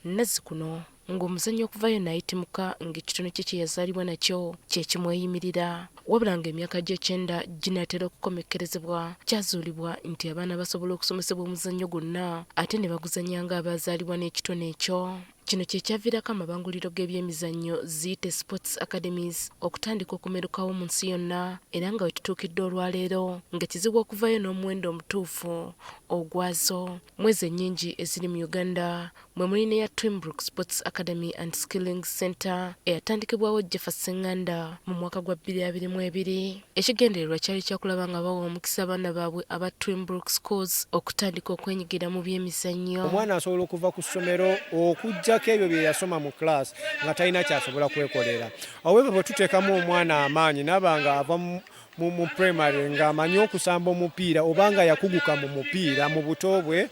Nazzikuno ng'omuzannyo okuvayo n'ayitimuka ng'ekitono kye kye yazaalibwa nakyo kye kimweyimirira. Wabula ng'emyaka gye 9 ginaatera okukomekkerezebwa, kyazuulibwa nti abaana basobola okusomesebwa omuzannyo gwonna ate ne baguzannya ng'abazaalibwa n'ekitono ekyo. Kino kye kyaviirako amabanguliro g'ebyemizannyo ziyite Sports Academies okutandika okumerukawo mu nsi yonna, era nga we tutuukidde olwaleero nga kizibu okuvayo n'omuwendo omutuufu ogwazo. Mwezi ennyingi eziri mu Uganda mwe muli ne ya Twinbrook Sports Academy and Skilling Center eyatandikibwawo Jeffa Sseŋŋanda mu mwaka gwa 2022. Ekigendererwa kyali kyakulaba nga bawa omukisa abaana baabwe aba Twinbrook Schools okutandika okwenyigira mu byemizannyo. Omwana asobola okuva ku ssomero okujjako ebyo bye yasoma mu class nga talina kyasobola kwekolera. Awo bwe tuteekamu omwana amaanyi naba nga ava mu primary ng'amanyi okusamba omupiira oba nga yakuguka mu mupiira mu buto bwe,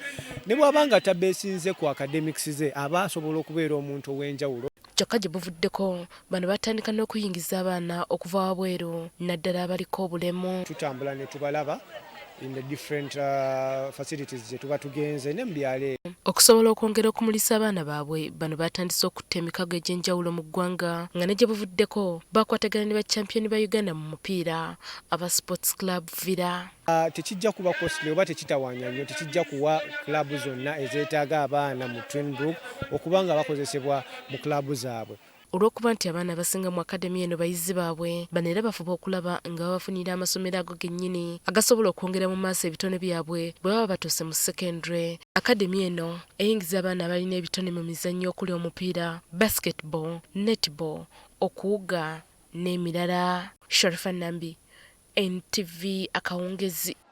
ne bw'aba nga tabeesinze ku academics ze aba asobola okubeera omuntu ow'enjawulo. Kyokka gye buvuddeko bano batandika n'okuyingiza abaana okuva wabweru naddala abaliko obulemu. Tutambula ne tubalaba in the different facilities gye tuba tugenze ne mu byalo. Okusobola okwongera okumulisa abaana baabwe bano batandise okutta emikago egy'enjawulo mu ggwanga nga ne gye buvuddeko bakwatagana ne bachampioni ba Uganda mu mupiira aba Sports Club Villa. Tekijja kuba costly oba tekitawaanya nnyo, tekijja kuwa klabu zonna ezeetaaga abaana mu Twinbrook okuba nga bakozesebwa mu klabu zaabwe. Olw'okuba nti abaana abasinga mu akademi eno bayizi baabwe, bano era bafuba okulaba nga babafunira amasomero ago gennyini agasobola okwongera mu maaso ebitone byabwe bwe baba batuuse mu secondary. Akademi eno eyingiza abaana abalina ebitone mu mizannyo okuli omupiira, basketball, netball, okuwuga n'emirala. Sharifa Nambi, NTV Akawungezi.